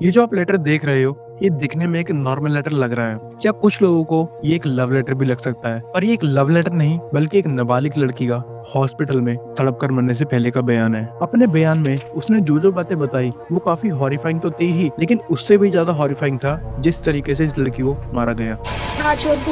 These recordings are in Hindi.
ये जो आप लेटर देख रहे हो, ये दिखने में एक नॉर्मल लेटर लग रहा है। क्या कुछ लोगों को ये एक लव लेटर भी लग सकता है, पर ये एक लव लेटर नहीं बल्कि एक नाबालिग लड़की का हॉस्पिटल में तड़प कर मरने से पहले का बयान है। अपने बयान में उसने जो जो बातें बताई वो काफी हॉरिफाइंग तो थी ही, लेकिन उससे भी ज्यादा हॉरिफाइंग था जिस तरीके से इस लड़की को मारा गया। हाँ छोटू,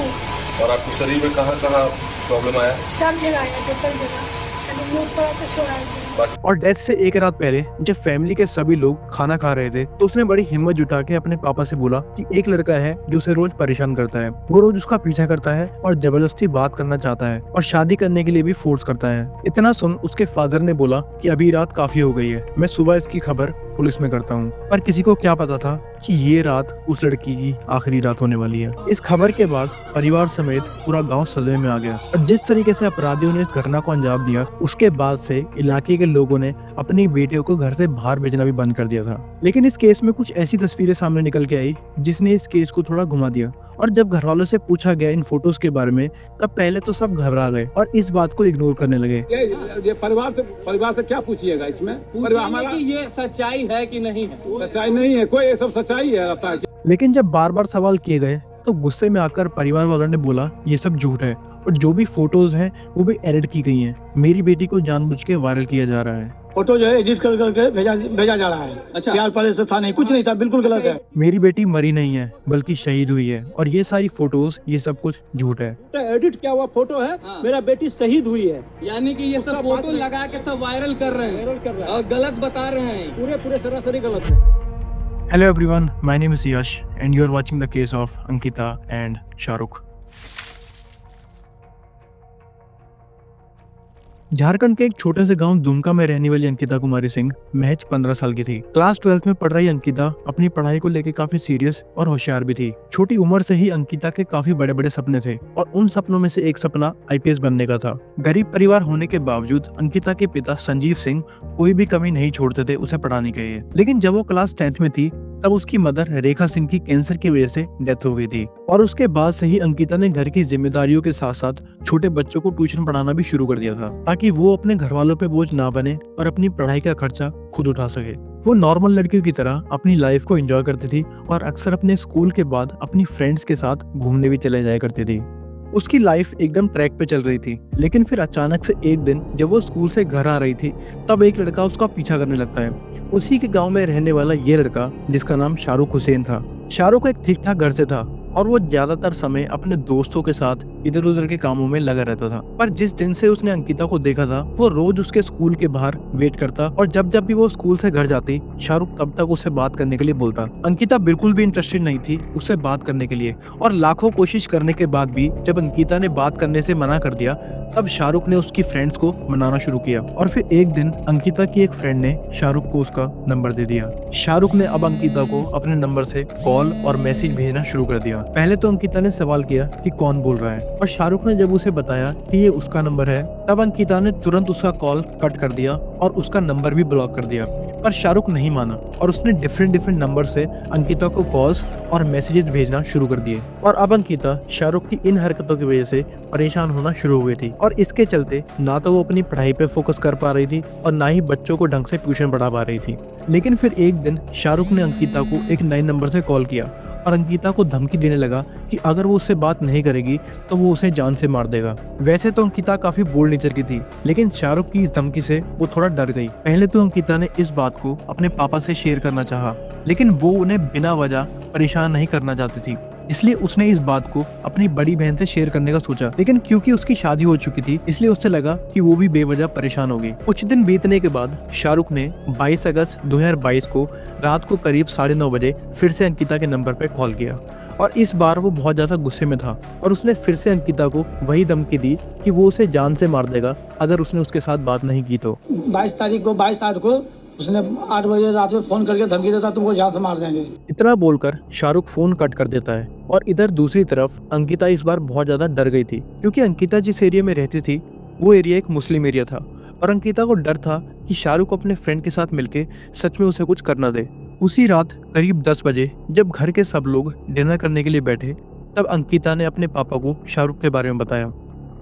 और आपके शरीर में कहाँ कहाँ प्रॉब्लम आया? सब जगह आया, टोटल जगह। अभी मुंह पर तो छोड़ा है। और डेथ से एक रात पहले जब फैमिली के सभी लोग खाना खा रहे थे तो उसने बड़ी हिम्मत जुटा के अपने पापा से बोला कि एक लड़का है जो उसे रोज परेशान करता है, वो रोज उसका पीछा करता है और जबरदस्ती बात करना चाहता है और शादी करने के लिए भी फोर्स करता है। इतना सुन उसके फादर ने बोला कि अभी रात काफी हो गई है, मैं सुबह इसकी खबर पुलिस में करता हूँ। पर किसी को क्या पता था कि ये रात उस लड़की की आखिरी रात होने वाली है। इस खबर के बाद परिवार समेत पूरा गांव सदमे में आ गया और जिस तरीके से अपराधियों ने इस घटना को अंजाम दिया, उसके बाद से इलाके के लोगों ने अपनी बेटियों को घर से बाहर भेजना भी बंद कर दिया था। लेकिन इस केस में कुछ ऐसी तस्वीरें सामने निकल के आई जिसने इस केस को थोड़ा घुमा दिया और जब घर वालों से पूछा गया इन फोटोज के बारे में तब पहले तो सब घबरा गए और इस बात को इग्नोर करने लगे। ये परिवार से क्या पूछिएगा इसमें? हमारा कि ये सच्चाई है कि नहीं है? सच्चाई नहीं है, कोई ये सब सच्चाई है रहता है। लेकिन जब बार बार सवाल किए गए तो गुस्से में आकर परिवार वालों ने बोला ये सब झूठ है और जो भी फोटोज हैं वो भी एडिट की गई हैं। मेरी बेटी को जानबूझ के वायरल किया जा रहा है। फोटो जो है एडिट करके भेजा जा रहा है। अच्छा। प्यार पहले से था नहीं, कुछ नहीं था, बिल्कुल गलत है। मेरी बेटी मरी नहीं है बल्कि शहीद हुई है और ये सारी फोटोज ये सब कुछ झूठ है। एडिट क्या हुआ फोटो है। मेरा बेटी शहीद हुई है। यानी कि ये सब फोटो लगा के सब वायरल कर रहे हैं और गलत बता रहे हैं। पूरे सरासरी गलत है। Hello everyone, my name is Yash and you are watching the case of Ankita and Shahrukh. Jharkhand के एक छोटे से गांव दुमका में रहने वाली अंकिता कुमारी सिंह महज 15 साल की थी। क्लास 12 में पढ़ रही अंकिता अपनी पढ़ाई को लेकर काफी सीरियस और होशियार भी थी। छोटी उम्र से ही अंकिता के काफी बड़े बड़े सपने थे और उन सपनों में से एक सपना आईपीएस बनने का था। गरीब परिवार होने के बावजूद अंकिता के पिता संजीव सिंह कोई भी कमी नहीं छोड़ते थे उसे पढ़ाने के लिए। लेकिन जब वो क्लास 10th में थी तब उसकी मदर रेखा सिंह की कैंसर की वजह से डेथ हो गई थी और उसके बाद से ही अंकिता ने घर की जिम्मेदारियों के साथ साथ छोटे बच्चों को ट्यूशन पढ़ाना भी शुरू कर दिया था ताकि वो अपने घर वालों पे बोझ ना बने और अपनी पढ़ाई का खर्चा खुद उठा सके। वो नॉर्मल लड़कियों की तरह अपनी लाइफ को एंजॉय करती थी और अक्सर अपने स्कूल के बाद अपनी फ्रेंड्स के साथ घूमने भी चले जाया करती थी। उसकी लाइफ एकदम ट्रैक पे चल रही थी। लेकिन फिर अचानक से एक दिन जब वो स्कूल से घर आ रही थी तब एक लड़का उसका पीछा करने लगता है। उसी के गांव में रहने वाला ये लड़का जिसका नाम शाहरुख हुसैन था। शाहरुख एक ठीक ठाक घर से था और वो ज्यादातर समय अपने दोस्तों के साथ इधर उधर के कामों में लगा रहता था। पर जिस दिन से उसने अंकिता को देखा था वो रोज उसके स्कूल के बाहर वेट करता और जब जब भी वो स्कूल से घर जाती शाहरुख तब तक उसे बात करने के लिए बोलता। अंकिता बिल्कुल भी इंटरेस्टेड नहीं थी उससे बात करने के लिए और लाखों कोशिश करने के बाद भी जब अंकिता ने बात करने से मना कर दिया तब शाहरुख ने उसकी फ्रेंड्स को मनाना शुरू किया और फिर एक दिन अंकिता की एक फ्रेंड ने शाहरुख को उसका नंबर दे दिया। शाहरुख ने अब अंकिता को अपने नंबर से कॉल और मैसेज भेजना शुरू कर दिया। पहले तो अंकिता ने सवाल किया कि कौन बोल रहा है और शाहरुख ने जब उसे बताया कि ये उसका नंबर है तब अंकिता ने तुरंत उसका कॉल कट कर दिया और उसका नंबर भी ब्लॉक कर दिया। पर शाहरुख नहीं माना और उसने डिफरेंट नंबर से अंकिता को कॉल्स और मैसेजेस भेजना शुरू कर दिए और अब अंकिता शाहरुख की इन हरकतों की वजह से परेशान होना शुरू हो गई थी और इसके चलते ना तो वो अपनी पढ़ाई पे फोकस कर पा रही थी और ना ही बच्चों को ढंग से ट्यूशन पढ़ा पा रही थी। लेकिन फिर एक दिन शाहरुख ने अंकिता को एक नए नंबर से कॉल किया और अंकिता को धमकी देने लगा कि अगर वो उससे बात नहीं करेगी तो वो उसे जान से मार देगा। वैसे तो अंकिता काफी बोल्ड नेचर की थी लेकिन शाहरुख की इस धमकी से वो थोड़ा डर गई। पहले तो अंकिता ने इस बात को अपने पापा से शेयर करना चाहा लेकिन वो उन्हें बिना वजह परेशान नहीं करना चाहती थी, इसलिए उसने इस बात को अपनी बड़ी बहन से शेयर करने का सोचा। लेकिन क्योंकि उसकी शादी हो चुकी थी इसलिए उसे लगा कि वो भी बेवजह परेशान होगी। कुछ दिन बीतने के बाद शाहरुख ने 22 अगस्त 2022 को रात को करीब 9:30 बजे फिर से अंकिता के नंबर पर कॉल किया और इस बार वो बहुत ज्यादा गुस्से में था और उसने फिर से अंकिता को वही धमकी दी कि वो उसे जान से मार देगा अगर उसने उसके साथ बात नहीं की तो। 22 को उसने 8 बजे रात में फोन करके धमकी देता तुमको जान से मार देंगे। इतना बोलकर शाहरुख फोन कट कर देता है और इधर दूसरी तरफ अंकिता इस बार बहुत ज्यादा डर गई थी क्योंकि अंकिता जिस एरिया में रहती थी वो एरिया एक मुस्लिम एरिया था और अंकिता को डर था कि शाहरुख अपने फ्रेंड के साथ मिलके सच में उसे कुछ करना दे। उसी रात करीब 10 बजे जब घर के सब लोग डिनर करने के लिए बैठे तब अंकिता ने अपने पापा को शाहरुख के बारे में बताया।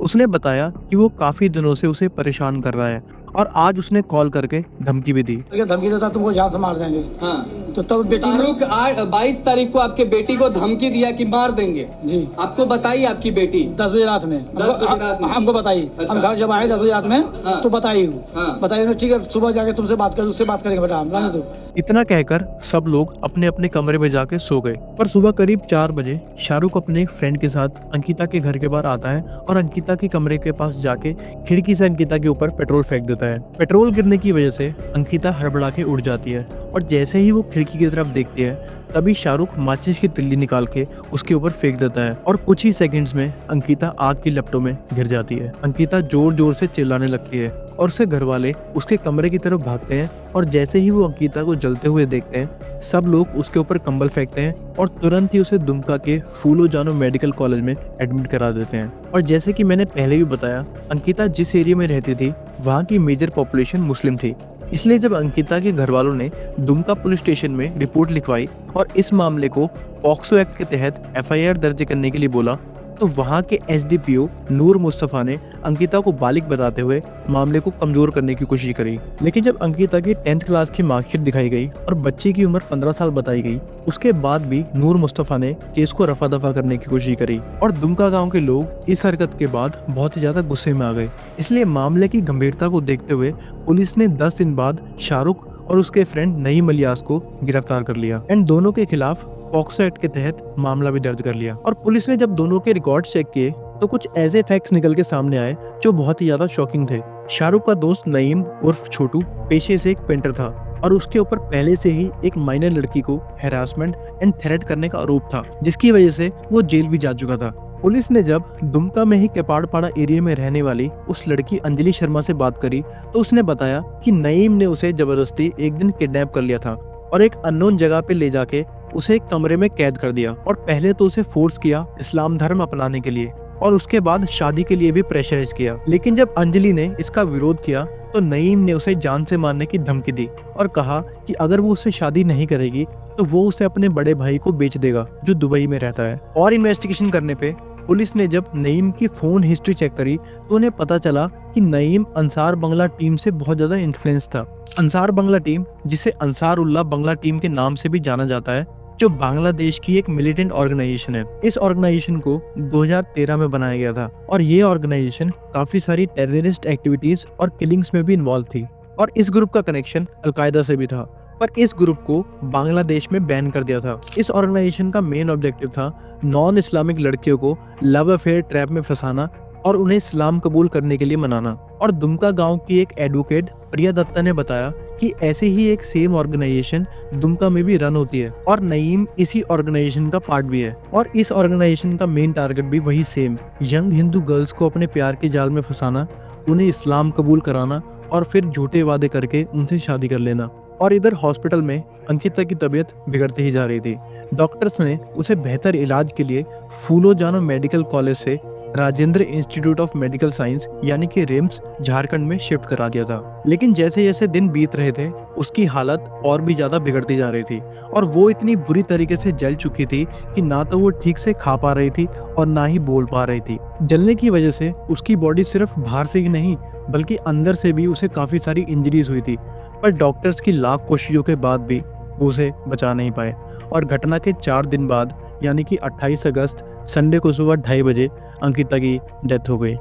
उसने बताया कि वो काफी दिनों से उसे परेशान कर रहा है और आज उसने कॉल करके धमकी भी दी। धमकी देता तुमको जान से मार देंगे। हाँ। तो तब बेटी शाहरुख 22 तारीख को आपके बेटी को धमकी दिया कि मार देंगे। जी आपको बताई आपकी बेटी 10 बजे रात में 10 बजे रात में। हमको बताई। अच्छा। हम घर जब आए 10 बजे रात में हाँ। तो बताई हूँ। हाँ। बताइए ठीक है, सुबह जाके तुमसे बात कर, उससे बात करेंगे बेटा, हम रहने दो। इतना कहकर सब लोग अपने अपने कमरे में जाके सो गए। पर सुबह करीब 4 बजे शाहरुख अपने एक फ्रेंड के साथ अंकिता के घर के बाहर आता है और अंकिता के कमरे के पास जाके खिड़की से अंकिता के ऊपर पेट्रोल फेंक देता है। पेट्रोल गिरने की वजह से अंकिता हड़बड़ा के उड़ जाती है और जैसे ही वो खिड़की की तरफ देखती है तभी शाहरुख माचिस की तिल्ली निकाल के उसके ऊपर फेंक देता है और कुछ ही सेकंड्स में अंकिता आग की लपटों में गिर जाती है। अंकिता जोर जोर से चिल्लाने लगती है और उसके घर वाले उसके कमरे की तरफ भागते हैं और जैसे ही वो अंकिता को जलते हुए देखते हैं सब लोग उसके ऊपर कंबल फेंकते हैं और तुरंत ही उसे दुमका के फूलो जानो मेडिकल कॉलेज में एडमिट करा देते हैं। और जैसे कि मैंने पहले भी बताया, अंकिता जिस एरिया में रहती थी वहाँ की मेजर पॉपुलेशन मुस्लिम थी, इसलिए जब अंकिता के घर वालों ने दुमका पुलिस स्टेशन में रिपोर्ट लिखवाई और इस मामले को पॉक्सो एक्ट के तहत FIR दर्ज करने के लिए बोला तो वहां के SDPO नूर मुस्तफा ने अंकिता को बालिग बताते हुए मामले को कमजोर करने की कोशिश करी। लेकिन जब अंकिता की 10th क्लास की मार्कशीट दिखाई गई और बच्चे की उम्र 15 साल बताई गई, उसके बाद भी नूर मुस्तफा ने केस को रफा दफा करने की कोशिश करी और दुमका गांव के लोग इस हरकत के बाद बहुत ही ज्यादा गुस्से में आ गए। इसलिए मामले की गंभीरता को देखते हुए पुलिस ने 10 दिन बाद शाहरुख और उसके फ्रेंड नईम इलियास को गिरफ्तार कर लिया एंड दोनों के खिलाफ पॉक्सो एक्ट के तहत मामला भी दर्ज कर लिया। और पुलिस ने जब दोनों के रिकॉर्ड चेक किए तो कुछ ऐसे फैक्ट्स निकल के सामने आए जो बहुत ही ज्यादा शॉकिंग थे। शाहरुख का दोस्त नईम उर्फ छोटू पेशे से एक पेंटर था और उसके ऊपर पहले से ही एक माइनर लड़की को हैरासमेंट एंड थ्रेट करने का आरोप था, जिसकी वजह से वो जेल भी जा चुका था। पुलिस ने जब दुमका में ही केपाड़पाड़ा एरिया में रहने वाली उस लड़की अंजलि शर्मा से बात करी तो उसने बताया कि नईम ने उसे जबरदस्ती एक दिन किडनैप कर लिया था और एक अननोन जगह पे ले जाके उसे एक कमरे में कैद कर दिया और पहले तो उसे फोर्स किया इस्लाम धर्म अपनाने के लिए और उसके बाद शादी के लिए भी प्रेशराइज किया। लेकिन जब अंजलि ने इसका विरोध किया तो नईम ने उसे जान से मारने की धमकी दी और कहा कि अगर वो उससे शादी नहीं करेगी तो वो उसे अपने बड़े भाई को बेच देगा जो दुबई में रहता है। और इन्वेस्टिगेशन करने पे पुलिस ने जब नईम की फोन हिस्ट्री चेक करी तो उन्हें पता चला कि नईम अंसार बंगला टीम से बहुत ज्यादा इन्फ्लुएंस था। अंसार बंगला टीम, जिसे अंसार उल्लाह बंगला टीम के नाम से भी जाना जाता है, जो बांग्लादेश की एक मिलिटेंट ऑर्गेनाइजेशन है। इस ऑर्गेनाइजेशन को 2013 में बनाया गया था और ये ऑर्गेनाइजेशन काफी सारी टेररिस्ट एक्टिविटीज और किलिंग्स में भी इन्वॉल्व थी और इस ग्रुप का कनेक्शन अलकायदा से भी था, पर इस ग्रुप को बांग्लादेश में बैन कर दिया था। इस ऑर्गेनाइजेशन का मेन ऑब्जेक्टिव था नॉन इस्लामिक लड़कियों को लव अफेयर ट्रैप में फंसाना और उन्हें इस्लाम कबूल करने के लिए मनाना। और दुमका गांव की एक एडवोकेट प्रिया दत्ता ने बताया कि ऐसे ही एक सेम ऑर्गेनाइजेशन दुमका में भी रन होती है और नईम इसी ऑर्गेनाइजेशन का पार्ट भी है और इस ऑर्गेनाइजेशन का मेन टारगेट भी वही सेम, यंग हिंदू गर्ल्स को अपने प्यार के जाल में फंसाना, उन्हें इस्लाम कबूल कराना और फिर झूठे वादे करके उनसे शादी कर लेना। और इधर हॉस्पिटल में अंकिता की तबीयत बिगड़ती ही जा रही थी। डॉक्टर्स ने उसे बेहतर इलाज के लिए फूलो जानो मेडिकल कॉलेज से Rajendra institute of medical science यानी कि रिम्स झारखंड में शिफ्ट करा दिया था। लेकिन जैसे जैसे दिन बीत रहे थे उसकी हालत और भी ज्यादा बिगड़ती जा रही थी और वो इतनी बुरी तरीके से जल चुकी थी कि ना तो वो ठीक से खा पा रही थी और ना ही बोल पा रही थी। जलने की वजह से उसकी बॉडी सिर्फ बाहर से ही नहीं बल्कि अंदर से भी उसे काफी सारी इंजरीज हुई थी, पर डॉक्टर्स की लाख कोशिशों के बाद भी वो उसे बचा नहीं पाए और घटना के 4 दिन बाद यानी कि 28 अगस्त संडे को सुबह 2:30 बजे अंकिता की डेथ हो गई।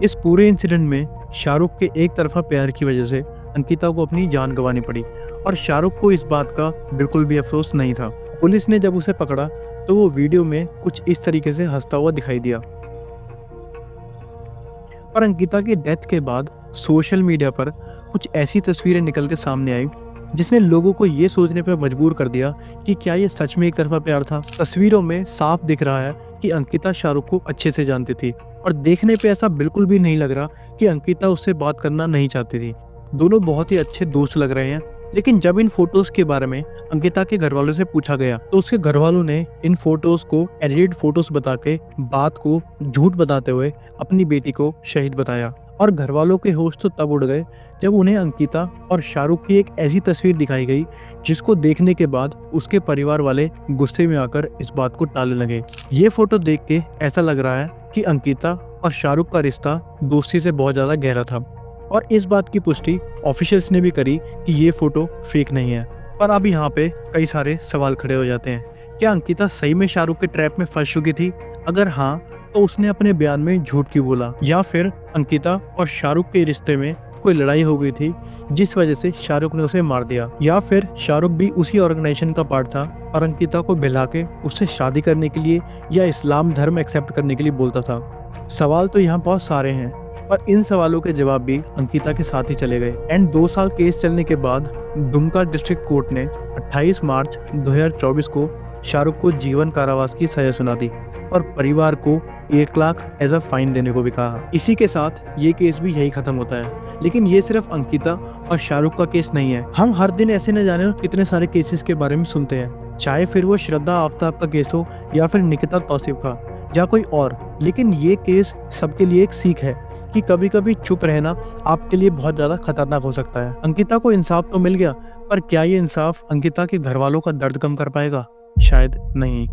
इस पूरे इंसिडेंट में शाहरुख के एक तरफा प्यार की वजह से अंकिता को अपनी जान गंवानी पड़ी और शाहरुख को इस बात का बिल्कुल भी अफसोस नहीं था। पुलिस ने जब उसे पकड़ा तो वो वीडियो में कुछ इस तरीके से हंसता हुआ दिखाई दिया। पर अंकिता की डेथ के बाद सोशल मीडिया पर कुछ ऐसी तस्वीरें निकल के सामने आई जिसने लोगों को ये सोचने पर मजबूर कर दिया कि क्या ये सच में एक तरफा प्यार था। तस्वीरों में साफ दिख रहा है कि अंकिता शाहरुख को अच्छे से जानती थी और देखने पे ऐसा बिल्कुल भी नहीं लग रहा कि अंकिता उससे बात करना नहीं चाहती थी। दोनों बहुत ही अच्छे दोस्त लग रहे हैं। लेकिन जब इन फोटोज के बारे में अंकिता के घर वालों से पूछा गया तो उसके घर वालों ने इन फोटोज को एडिटेड फोटोज बता के बात को झूठ बताते हुए अपनी बेटी को शहीद बताया। और घर वालों के होश तो तब उड़ गए जब उन्हें अंकिता और शाहरुख की एक ऐसी तस्वीर दिखाई गई जिसको देखने के बाद उसके परिवार वाले गुस्से में आकर इस बात को टालने लगे। ये फोटो देख के ऐसा लग रहा है कि अंकिता और शाहरुख का रिश्ता दोस्ती से बहुत ज्यादा गहरा था और इस बात की पुष्टि ऑफिशियल्स ने भी करी कि ये फोटो फेक नहीं है। पर अब यहाँ पे कई सारे सवाल खड़े हो जाते हैं। क्या अंकिता सही में शाहरुख के ट्रैप में फंस चुकी थी? अगर हाँ, तो उसने अपने बयान में झूठ क्यों बोला? या फिर अंकिता और शाहरुख के रिश्ते में कोई लड़ाई हो गई थी जिस वजह से शाहरुख ने उसे मार दिया? या फिर शाहरुख भी उसी ऑर्गेनाइजेशन का पार्ट था और अंकिता को बहला के उससे शादी करने के लिए या इस्लाम धर्म एक्सेप्ट करने के लिए बोलता था? सवाल तो यहाँ बहुत सारे हैं, पर इन सवालों के जवाब भी अंकिता के साथ ही चले गए। एंड 2 साल केस चलने के बाद दुमका डिस्ट्रिक्ट कोर्ट ने 28 मार्च 2024 को शाहरुख को जीवन कारावास की सजा सुना दी और परिवार को 1 लाख एज अ फाइन देने को भी कहा। इसी के साथ ये केस भी यही खत्म होता है। लेकिन ये सिर्फ अंकिता और शाहरुख का केस नहीं है। हम हर दिन ऐसे न जाने कितने सारे केसेस के बारे में सुनते हैं, चाहे फिर वो श्रद्धा आफ्ताब का केस हो या फिर निकिता तौसीफ का या कोई और। लेकिन ये केस सबके लिए एक सीख है कि कभी कभी चुप रहना आपके लिए बहुत ज्यादा खतरनाक हो सकता है। अंकिता को इंसाफ तो मिल गया, पर क्या ये इंसाफ अंकिता के घर वालों का दर्द कम कर पाएगा? शायद नहीं।